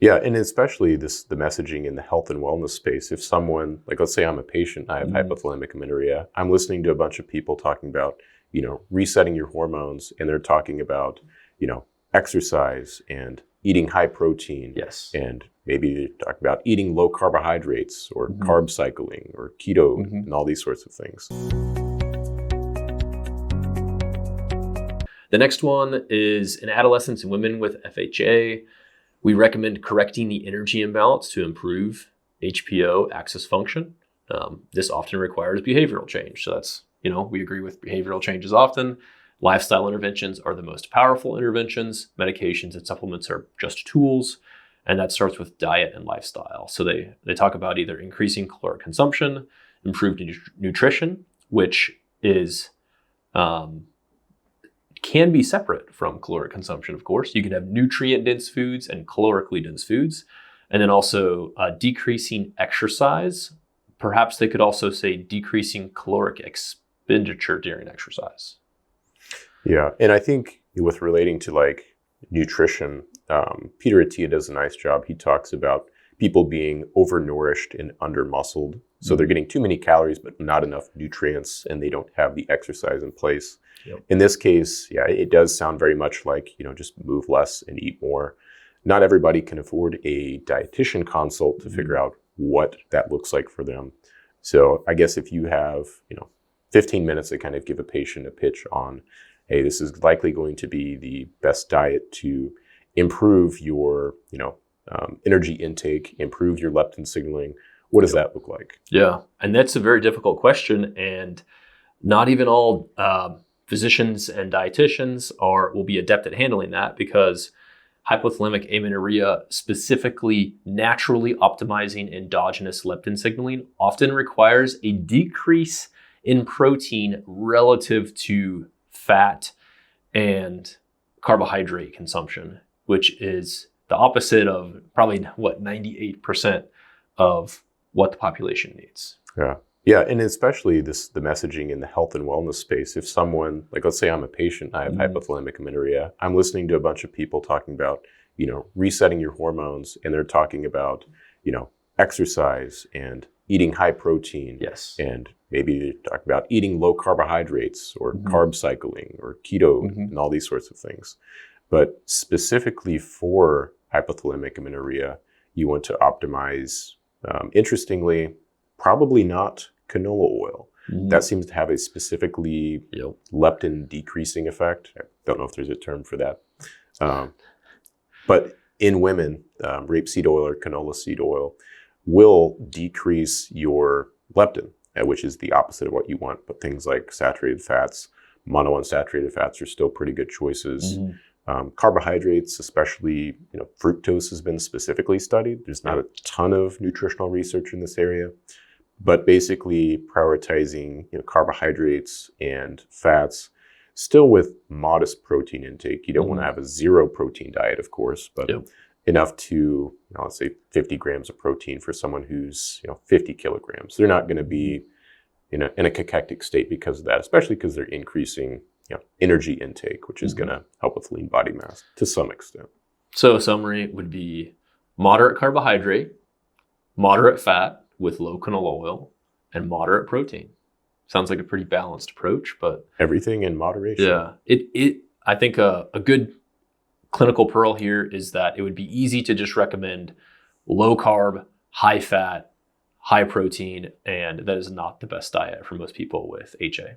Yeah, and especially the messaging in the health and wellness space. If someone, like let's say I'm a patient, I have hypothalamic amenorrhea, I'm listening to a bunch of people talking about, resetting your hormones, and they're talking about, exercise and eating high protein. Yes. And maybe they talk about eating low carbohydrates or carb cycling or keto and all these sorts of things. The next one is in adolescents and women with FHA. We recommend correcting the energy imbalance to improve HPO axis function. This often requires behavioral change. So that's, we agree with behavioral changes often. Lifestyle interventions are the most powerful interventions. Medications and supplements are just tools. And that starts with diet and lifestyle. So they talk about either increasing caloric consumption, improved nutrition, which is can be separate from caloric consumption, of course. You can have nutrient-dense foods and calorically dense foods. And then also decreasing exercise. Perhaps they could also say decreasing caloric expenditure during exercise. Yeah, and I think with relating to like nutrition, Peter Attia does a nice job. He talks about people being overnourished and undermuscled. So they're getting too many calories, but not enough nutrients, and they don't have the exercise in place. Yep. In this case, yeah, it does sound very much like, just move less and eat more. Not everybody can afford a dietitian consult to figure out what that looks like for them. So I guess if you have, 15 minutes to kind of give a patient a pitch on, hey, this is likely going to be the best diet to improve your, energy intake, improve your leptin signaling. What does that look like? Yeah, and that's a very difficult question, and not even all physicians and dietitians will be adept at handling that, because hypothalamic amenorrhea, specifically naturally optimizing endogenous leptin signaling, often requires a decrease in protein relative to fat and carbohydrate consumption, which is the opposite of probably 98% of what the population needs. Yeah, and especially the messaging in the health and wellness space. If someone, like let's say I'm a patient, I have hypothalamic amenorrhea, I'm listening to a bunch of people talking about, resetting your hormones, and they're talking about, exercise and eating high protein. Yes. And maybe they talk about eating low carbohydrates or carb cycling or keto and all these sorts of things. But specifically for hypothalamic amenorrhea, you want to optimize, interestingly, probably not canola oil. That seems to have a specifically leptin decreasing effect. I don't know if there's a term for that. But in women, rapeseed oil or canola seed oil will decrease your leptin, which is the opposite of what you want. But things like saturated fats, monounsaturated fats are still pretty good choices. Carbohydrates, especially fructose, has been specifically studied. There's not a ton of nutritional research in this area, but basically prioritizing carbohydrates and fats, still with modest protein intake. You don't want to have a zero protein diet, of course, but enough to, let's say 50 grams of protein for someone who's 50 kilograms. They're not going to be in a cachectic state because of that, especially because they're increasing energy intake, which is going to help with lean body mass to some extent. So a summary would be moderate carbohydrate, moderate fat with low canola oil, and moderate protein. Sounds like a pretty balanced approach, but everything in moderation. Yeah, I think a good clinical pearl here is that it would be easy to just recommend low carb, high fat, high protein, and that is not the best diet for most people with HA.